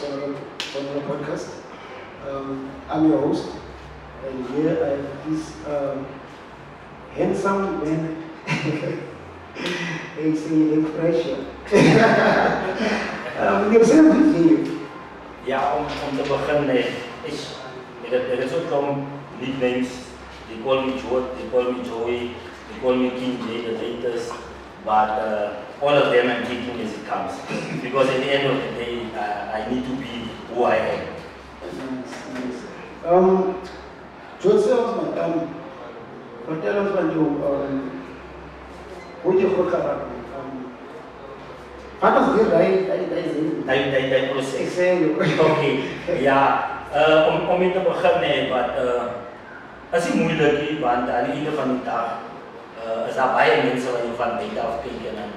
Sonolo podcast. I'm your host, and here I have this handsome man. He's feeling pressure. Ik zeg het niet. Ja, om te beginnen er is ook om nicknames. They call me Jood, they call me Joey, they call me King J, the latest. But all of them I'm taking as it comes. Because at the end of the day, I need to be who I am. Nice. Jood Story, vertel ons van jou, hoe je goed gaat. Wat is dit? Dat proces. Ik zei je. Oké, ja. Om mee te beginnen, het is moeilijk, want aan het einde van de dag is daar baie mensen waar je van buiten af kijkt en dan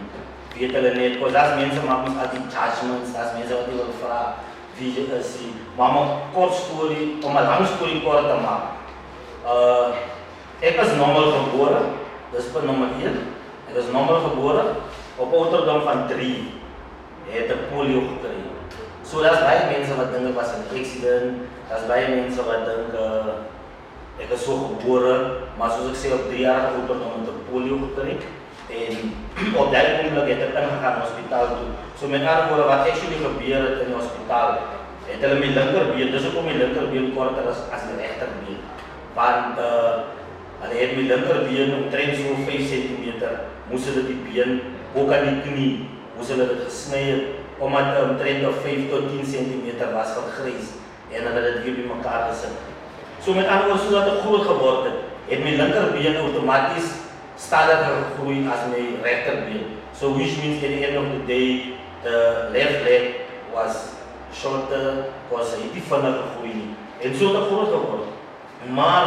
weet hulle net, want dat is mensen maken ons altijd judgments, dat is mensen wat die willen vragen wie je is. Maar om een kort story, om een lange story kort te maken. Ik is normaal geboren, dat is punt nummer 1. Ik is normaal geboren op ouderdom van 3. Hij heeft een polio gekregen. So dat is baie mensen wat denken was een accident, dat is baie mensen wat denken ik is zo geboren, maar zoals ik zei op 3-jarige ouderdom met een polio gekregen. En op dat moment heb ik ingegaan naar het hospitaal toe. So met andere woorden, wat actually gebeurde in het hospitaal, het hulle mijn linkerbeen, dus ook mijn linkerbeen korter als de rechterbeen. Want hulle het mijn linkerbeen omtrent zo 5 centimeter, moesten ze die been, ook aan die knie, moesten ze het gesneden, omdat het omtrent 5 tot 10 centimeter was van grijs. En dan had het weer bij elkaar gezet. So met andere woorden, zodat het groot geworden het mijn linkerbeen automatisch stadiger gegroeid als mijn rechterbeen. So which means at the end of the day, the left leg was shorter, was iets vinniger gegroeid. En zo is het groot geworden. Maar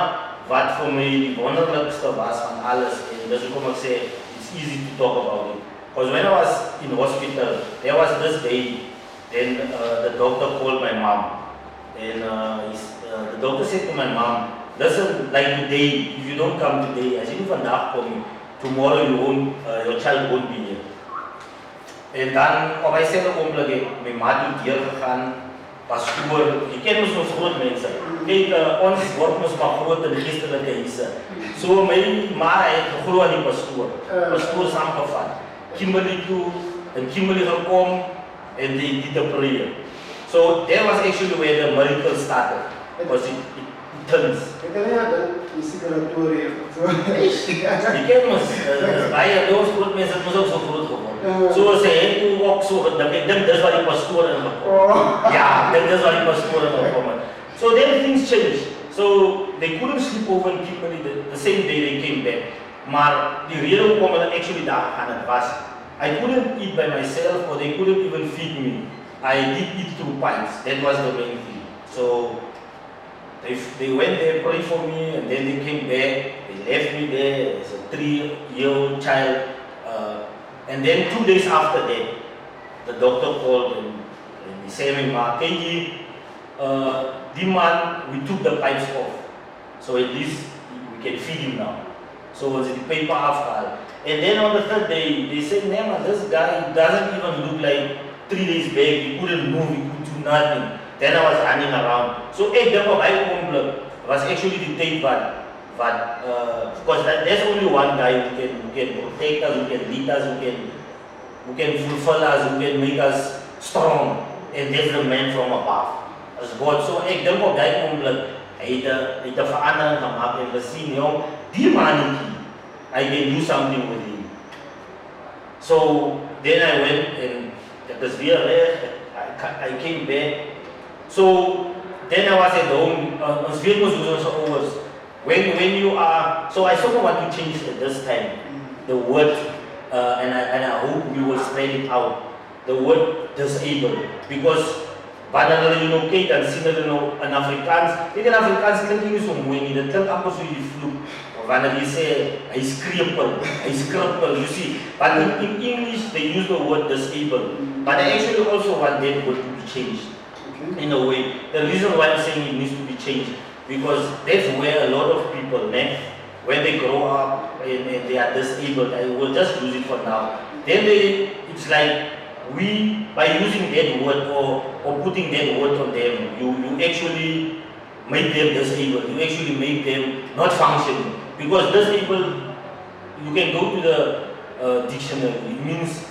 wat voor mij die wonderlijkste was van alles, en dat is ook ik zeg, it's easy to talk about it. Because when I was in hospital, there was this day, then the doctor called my mom. And the doctor said to my mom, listen, like today, if you don't come today, as in vandaag kom, tomorrow your child won't be here. En dan op hetzelfde ogenblik, mijn ma toe deur gegaan, pastoor, je kent ons groot mensen. Kijk, ons wordt ons maar groot in geestelijke huizen. So mijn ma heeft gegloeid aan die pastoor. Pastoor samengevat. Kimberly toe, en Kimberly gekomen, en die did the prayer. So that was actually where the miracle started. Because it turns. Ik heb een circulatorie. Je kent ons, bij ons groot mensen, het was ook zo groot geworden. Zo ze heeft toen ook zo gedacht, ik denk dat is waar die pastoor in gekomen. Ja, ik denk dat is waar die pastoor in gekomen. So then things changed. So they couldn't sleep over in Kimberley the same day they came back. Maar die reden waarom we actually daar gaan het was, I couldn't eat by myself or they couldn't even feed me. I did eat through pints, that was the main thing. So they went there, prayed for me, and then they came back, they left me there as a 3-year-old child. And then 2 days after that, the doctor called and he said, KG, the man, we took the pipes off. So at least we can feed him now. So was the paper after. And then on the 3rd day, they said, Nema, this guy doesn't even look like 3 days back, he couldn't move, he could do nothing. Then I was running around. So ek dink op my oomblik was actually the tape because there's only one guy who can protect us, who can lead us, who can fulfill us, who can make us strong. And that's the man from above. As God. So ek dink op daai oomblik hy het 'n verandering gemaak en gesien, jong, die mannetjie, I can do something with him. So then I went and it was weer reg. I came back. So then I was at home. Ons weet mos hoe ons ouers. When you are, so I sort of want to change it at this time. The word, and I hope we will spread it out. The word disabled, because wanneer hulle kyk dan sien hulle in Afrikaans. Kyk in Afrikaans klink nie so mooi nie. Dit klink amper so jy vloek. Wanneer jy sê hy's crippled, you see. But in English they use the word disabled. But I actually also want that word to be changed. In a way, the reason why I'm saying it needs to be changed, because that's where a lot of people, when they grow up and they are disabled, I will just use it for now. Then it's like we, by using that word or putting that word on them, you actually make them disabled. You actually make them not functioning. Because disabled, you can go to the dictionary. It means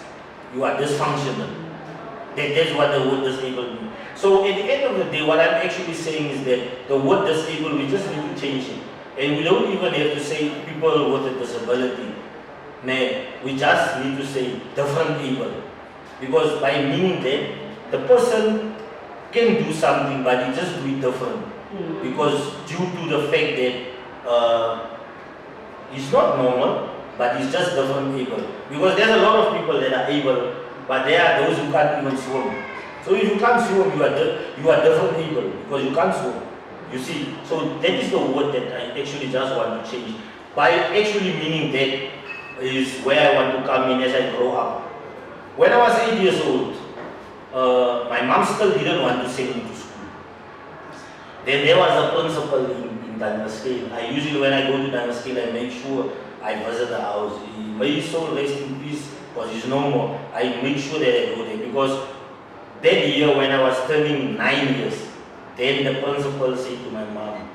you are dysfunctional. That's what the word disabled means. So at the end of the day, what I'm actually saying is that the word disabled, we just need to change it. And we don't even have to say people with a disability. Nah, we just need to say different able. Because by meaning that, the person can do something, but he just do it different. Because due to the fact that he's not normal, but he's just different able. Because there's a lot of people that are able, but there are those who can't even swim. So if you can't swim, you are different able because you can't swim. You see, so that is the word that I actually just want to change. By actually meaning that is where I want to come in as I grow up. When I was 8 years old, my mom still didn't want to send me to school. Then there was a principal in Dynascale. I usually, when I go to Dynascale, I make sure I visit the house. May his soul rest in peace, because he's no more. I make sure that I go there, because that year when I was turning 9 years, then the principal said to my mom,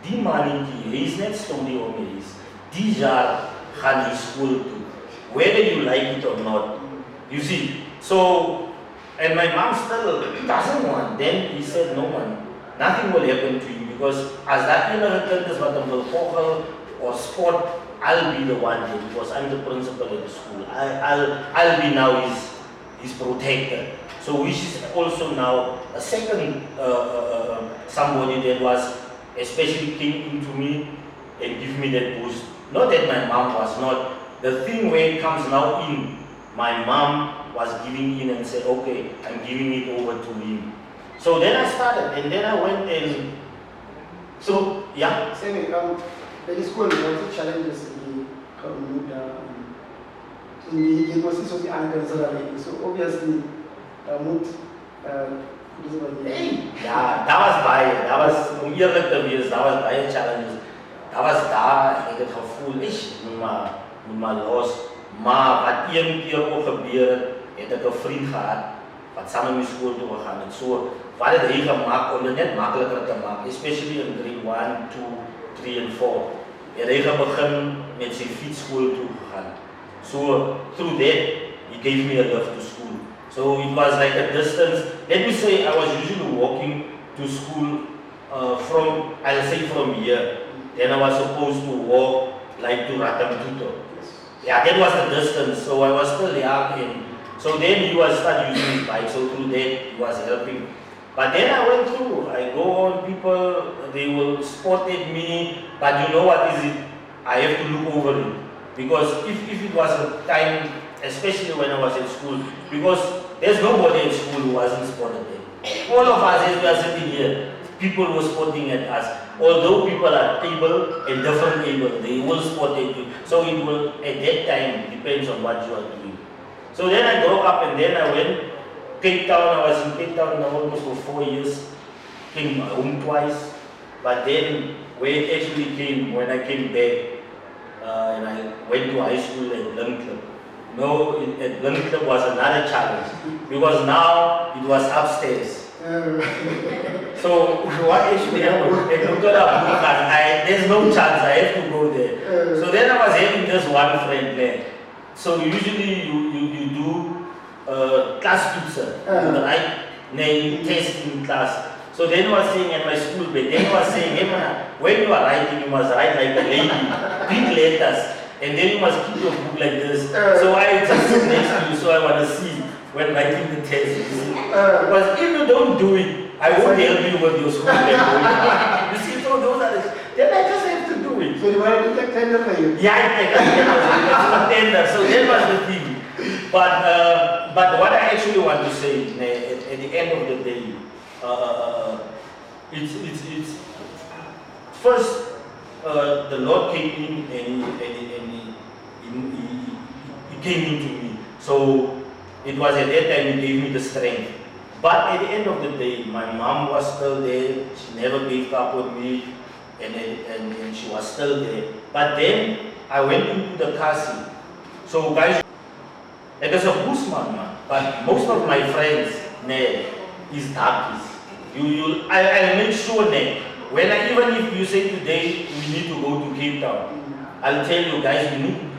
"Die man is not study on is. These are gaan school too, whether you like it or not." You see, so, and my mom still doesn't want. Then he said, "No man, nothing will happen to you, because as that inheritance is what will follow or sport, I'll be the one there, because I'm the principal of the school. I'll be now his protector." So which is also now a second somebody that was especially came into me and give me that boost. Not that my mom was not. The thing where it comes now in, my mom was giving in and said, "Okay, I'm giving it over to him." So then I started, and then I went and, so yeah. Same, the school also challenges in the in the process of the anchor. So obviously, ja, dat was baie. Dat was, om eerlijk te wees, dat was baie challenges. Dat was daar, ek het gevoel, moet maar los. Maar wat een keer ook gebeur het ek 'n vriend gehad, wat saam met my skool toe gegaan het. So, wat het hy gemaak om dit net makliker te maak, especially in grade 1, 2, 3 en 4. Het hy begin met sy fiets school toe gegaan. So, through that, he gave me a lift to school. So it was like a distance. Let me say I was usually walking to school from, I'll say from here. Then I was supposed to walk like to Ratamtuto. Yeah, that was the distance. So I was still young. And so then he was start using his bike. So through that he was helping. But then I went through. I go on, people, they will spot at me. But you know what is it? I have to look over it. Because if it was a time, especially when I was in school, because there's nobody in school who wasn't spotted there. All of us, as we are sitting here, people were spotting at us. Although people are able and different able, they will spot at you. So it will, at that time, depends on what you are doing. So then I grew up, and then I went Cape Town. I was in Cape Town almost for 4 years. Came home twice. But then, where it actually came, when I came back, and I went to high school at Lund Club. No, at Lund Club was another challenge, because now it was upstairs. So what actually happened? I looked it up, there's no chance, I have to go there. So then I was having just one friend there. So usually you do class pizza, right? Name test in class. So then he was saying at my school bed, then he was saying, "Hey man, when you are writing, you must write like a lady, big letters, and then you must keep your book like this." So I just sit next to you, so I want to see when writing the test. Because if you don't do it, I won't help you with your school paper. You see, so those are the, then I just have to do it. So you want to take tender for you? Yeah, I take a tender. So that was the thing. But what I actually want to say at the end of the day, it's first the Lord came in and he came into me. So it was at that time He gave me the strength. But at the end of the day, my mom was still there. She never gave up on me, and she was still there. But then I went into the castle. So guys, it is a Boesman man. But most of my friends, is darkies. I make sure that even if you say today we need to go to Cape Town, I'll tell you guys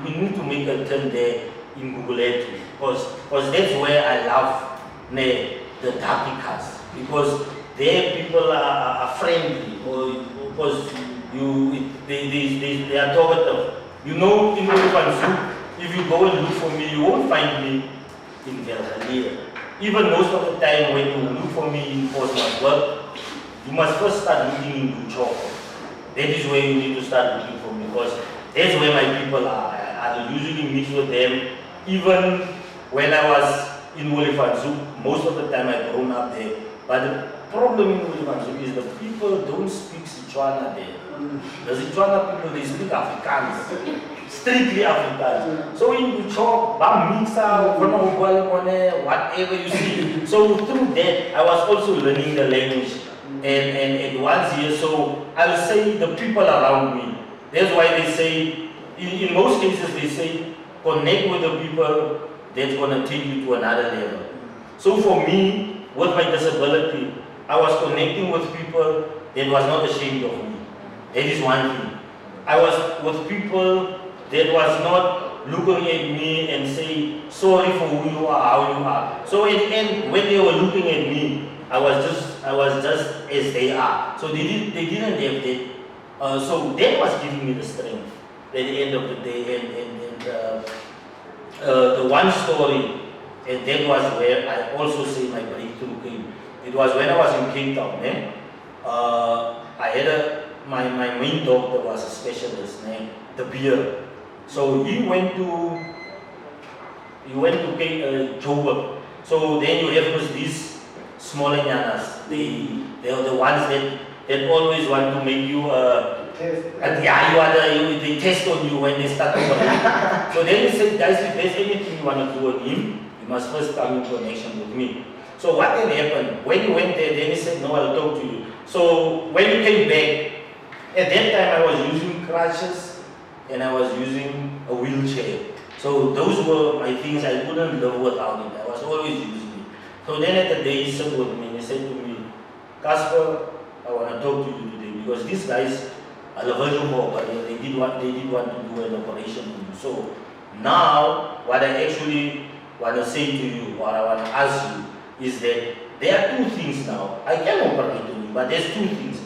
we need to make a turn there in Guguletu because that's where I love the darky cars, because there people are friendly, or because they are talkative. You know, in Zoo, if you go and look for me, you won't find me in Verhalia. Even most of the time when you look for me in Portsmouth work, you must first start looking in Luchoko. That is where you need to start looking for me, because that's where my people are. I usually mix with them. Even when I was in Wolifantzoek, most of the time I've grown up there. But the problem in Wolifantzoek is the people don't speak Setswana there. The Setswana people, they speak Afrikaans. Strictly Afrikaans. So in Luchok, Bamisa, whatever you see. So through that, I was also learning the language. And once here, so I'll say the people around me. That's why they say, in most cases they say, connect with the people that's going to take you to another level. So for me, with my disability, I was connecting with people that was not ashamed of me. That is one thing. I was with people that was not looking at me and say, sorry for who you are, how you are. So in the end, when they were looking at me, I was just as they are. So they didn't have that. So that was giving me the strength at the end of the day. And the one story, and that was where I also say my breakthrough came. It was when I was in Cape Town. I had my main doctor was a specialist named the beer. So he went to Joburg. So then you have these smaller nyanas. They are the ones that always want to make you they test on you when they start to So then he said, guys, if there's anything you want to do with him, you must first come in connection with me. So what then happened? When he went there, then he said, no, I'll talk to you. So when he came back, at that time I was using crutches and I was using a wheelchair. So those were my things I couldn't live without it. I was always using it. So then at the day he sat with me and he said to me, Kasper, I want to talk to you today because these guys are the version of they did want to do an operation on you. So now what I actually want to say to you, or I want to ask you, is that there are two things now. I can operate on you, but there's two things.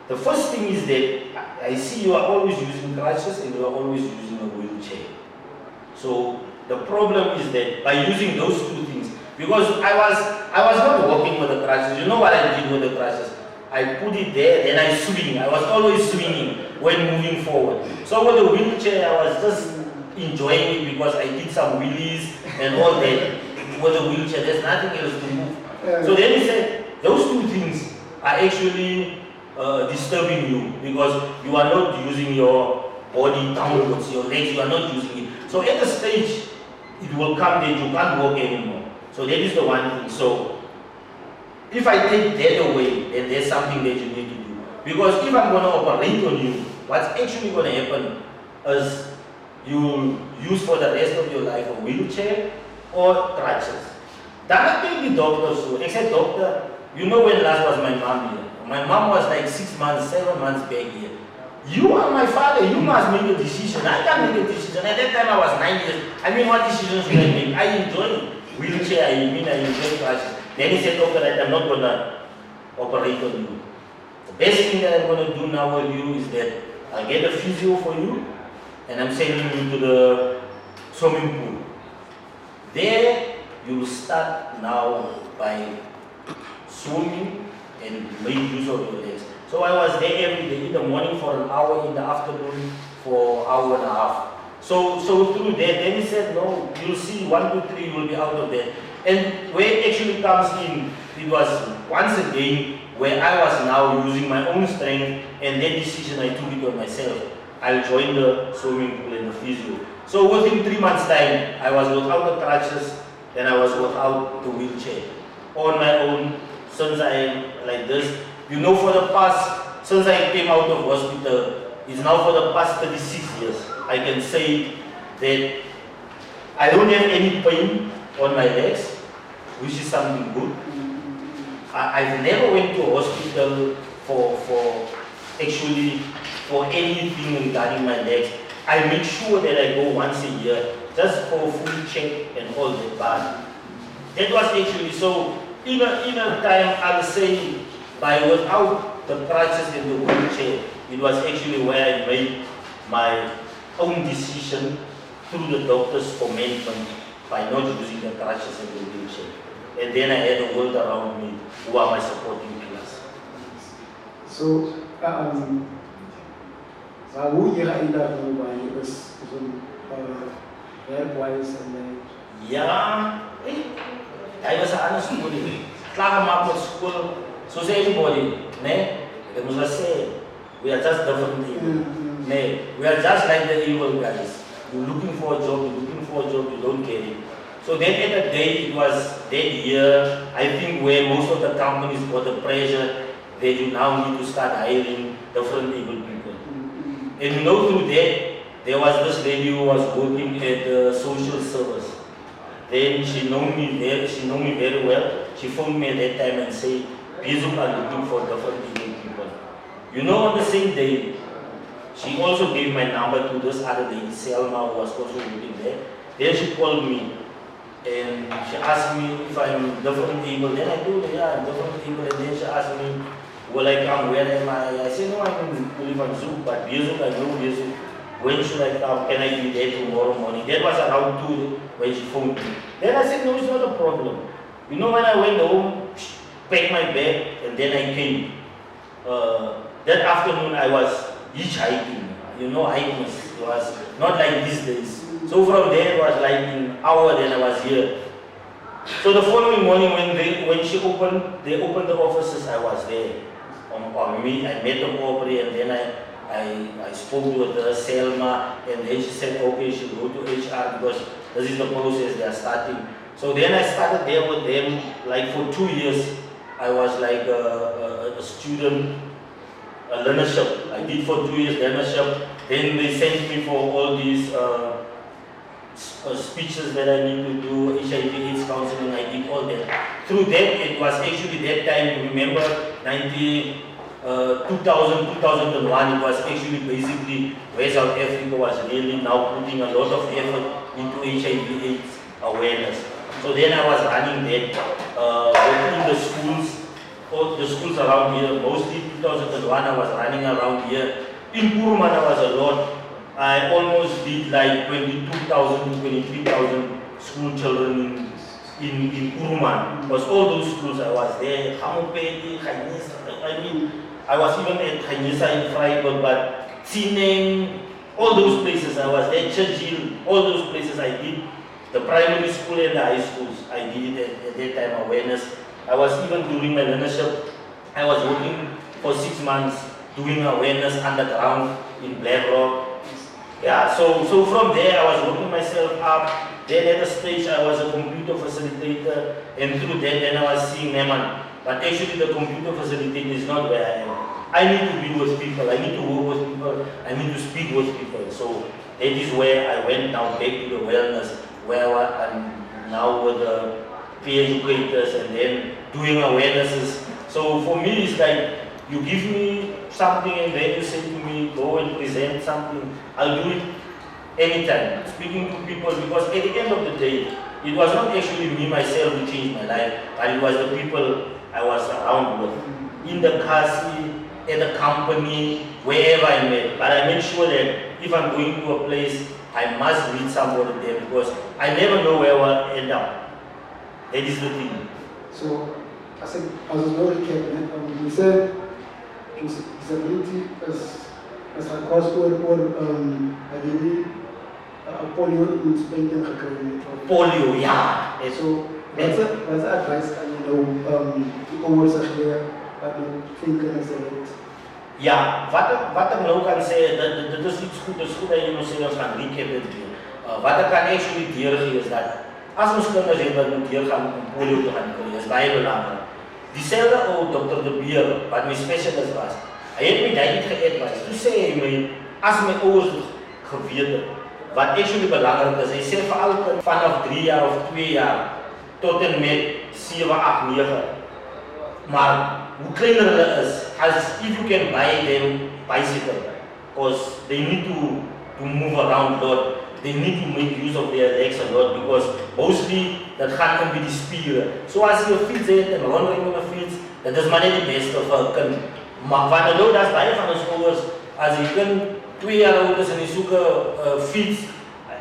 The first thing is that I see you are always using crutches and you are always using a wheelchair. So the problem is that by using those two things, because I was not walking with the crutches. You know what I did with the crutches? I put it there, then I swing. I was always swinging when moving forward. So with the wheelchair, I was just enjoying it because I did some wheelies and all that. With the wheelchair, there's nothing else to move. So then he said, those two things are actually disturbing you because you are not using your body downwards, your legs, you are not using it. So at the stage, it will come that you can't walk anymore. So that is the one thing. So if I take that away, then there's something that you need to do. Because if I'm going to operate on you, what's actually going to happen is you'll use for the rest of your life a wheelchair or crutches. That may be doctor, so except doctor, you know when last was my mom here. My mom was like 6 months, 7 months back here. You are my father, you must make a decision. I can't make a decision. At that time I was 9 years. I mean, what decisions should I make? I enjoy wheelchair, I enjoy crutches. Then he said, doctor, I'm not going to operate on you. The best thing that I'm going to do now with you is that I'll get a physio for you and I'm sending you to the swimming pool. There, you will start now by swimming and make use of your legs. So I was there every day, in the morning for an hour, in the afternoon for an hour and a half. So through that, then he said, no, you'll see 1, 2, 3, you will be out of there. And where it actually comes in, it was once again where I was now using my own strength, and that decision I took it on myself. I'll join the swimming pool and the physio. So within 3 months' time, I was without the crutches and I was without the wheelchair. On my own, since I am like this, you know, for the past, since I came out of hospital, it's now for the past 36 years, I can say that I don't have any pain on my legs, which is something good. I've never went to hospital for anything regarding my legs. I make sure that I go once a year just for a full check and all that. But that was actually so. In a time, I would say, without the crutches and the wheelchair, it was actually where I made my own decision through the doctors for management by not using the crutches and the wheelchair. And then I had a world around me who are my supporting pillars. So, hoe je geëindigd bij je is zo'n werkwijze en ja, hij was een andere school. Klaargemaakt met school, zoals everybody, nee? Dat moet wel zeggen. We are just different people. Nee, we are just like the evil guys. You're looking for a job, you don't get it. So then at the day, it was that year, I think, where most of the companies got the pressure that you now need to start hiring different able people. And you know, through that, there was this lady who was working at the social service. Then she know me very well. She phoned me at that time and said, Bezuk are looking for different able people. You know, on the same day, she also gave my number to this other lady, Selma, who was also working there. Then she called me and she asked me if I'm different able. Then I told her, yeah, I'm different able. And then she asked me, will I come? Where am I? I said, no, I'm in Pulivanzuk, but Bezuk, I know Bezuk. When should I come? Can I be there tomorrow morning? That was around 2 when she phoned me. Then I said, no, it's not a problem. You know, when I went home, packed my bag, and then I came. That afternoon I was hitchhiking. You know, hiking was not like these days. So from there it was like an hour, then I was here. So the following morning when they opened the offices, I was there. I met the Aubrey, and then I spoke with her, Selma, and then she said, okay, she'll go to HR because this is the process they are starting. So then I started there with them, like for 2 years. I was like a student, a learnership. I did for 2 years learnership. Then they sent me for all these speeches that I need to do, HIV/AIDS counseling. I did all that. Through that, it was actually that time, remember, 2000, 2001, it was actually basically where South Africa was really now putting a lot of effort into HIV/AIDS awareness. So then I was running that in the schools, all the schools around here, mostly 2001 I was running around here. In Kuruman I was a lot. I almost did like 22,000 to 23,000 school children in Kuruman. Because all those schools I was there, Hamupedi, I was even at Khanyisa in Freiburg, but Tsineng, all those places I was there, Churchill, all those places I did. The primary school and the high schools, I did it at that time, awareness. I was even doing my learnership. I was working for 6 months doing awareness underground in Black Rock. Yeah, so from there I was working myself up. Then at a stage I was a computer facilitator, and through that then I was seeing Neman. But actually the computer facilitator is not where I am. I need to be with people, I need to work with people, I need to speak with people. So that is where I went now back to the wellness, where I'm now with the peer educators and then doing awarenesses. So for me it's like, you give me something and then you say to me, go and present something, I'll do it anytime. Speaking to people, because at the end of the day, it was not actually me myself who changed my life, but it was the people I was around with. In the kasi, at the company, wherever I met. But I made sure that if I'm going to a place, I must meet somebody there because I never know where I'll end up. That is the thing. So, I said, as a very careful, you said disability as a cause or ideally polio in Spain. Polio, yeah. So, what's the advice over here thinking as a ja, wat ek nou kan sê, dit is iets goed, dis goed dat jy nou sê ons gaan recap dit weer. Wat ek kan actually deurgee is dat as ons kinders het wat moet deurgaan om polio te gaan kry, is baie belangrik. Dieselfde ou Dr. De Beer, wat my specialist was, hy het my duidelik ge-advise. Toe sê hy my, as my ouers geweet het, wat actually belangrik is, hy sê vir al vanaf 3 jaar of 2 jaar, tot en met 7, 8, 9. Maar hoe kleiner hulle is, if you can buy them bicycle, because they need to move around a lot, they need to make use of their legs a lot, because mostly dat gaan in by die spiere. So as jy 'n fiets het en rondring met 'n fiets, dit is maar net die beste vir 'n kind. Maar van nou daar's baie van ons ouers, as jy kind 2 jaar oud is en jy soek 'n fiets,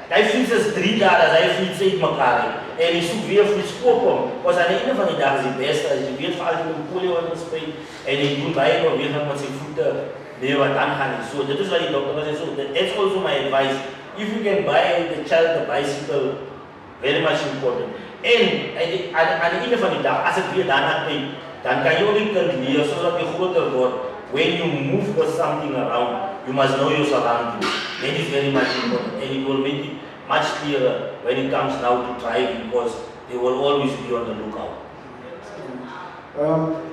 hy fiets is 3 dae as hy fiets uit mekaar het. En jy soek weer fiets koop hom, want aan die einde van die dag is die beste, as jy weet vir al die polio wat ons speel, en jy doen baie beweging met sy voete, nee wat dan gaan nie. So dit is wat die dokter sê, so that's also my advice. If you can buy the child a bicycle, very much important. En aan die einde van die dag, as het weer daarna kyk, dan kan jy ook die kind leer, sodat jy groter word. When you move for something around, you must know your surroundings. That is very much important, and it will make it much clearer when it comes now to driving, because they will always be on the lookout.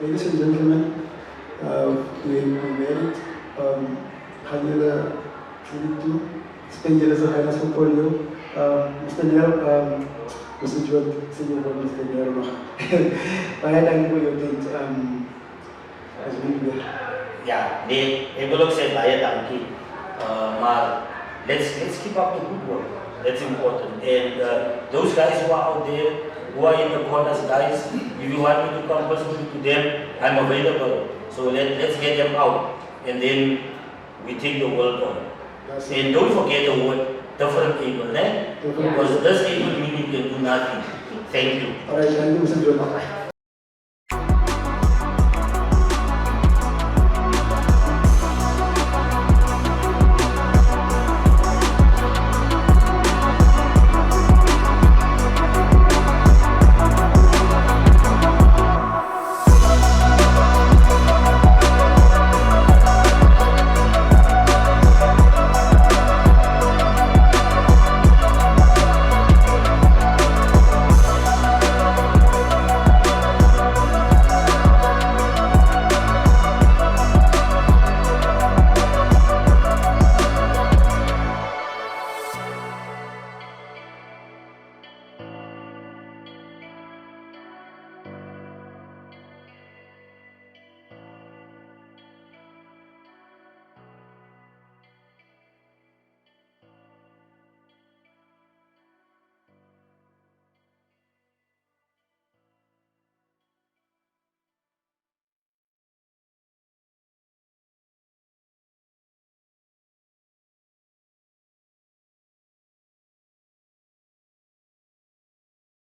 Ladies and gentlemen, we married Khanyela Chulitu, Spengele Zahanas for polio. Mr. Nero, Mr. Jood, see you for Mr. Nero. But I thank you for your things as being there. Yeah, ek wil ook sê baie dankie. Maar let's keep up the good work. That's important. And those guys who are out there, who are in the corners, guys, if you want me to come personally to them, I'm available. So let's get them out, and then we take the world on. And don't forget the word different able, eh? Because this able meaning can do nothing. Thank you. All right, thank you, Mr. Jood.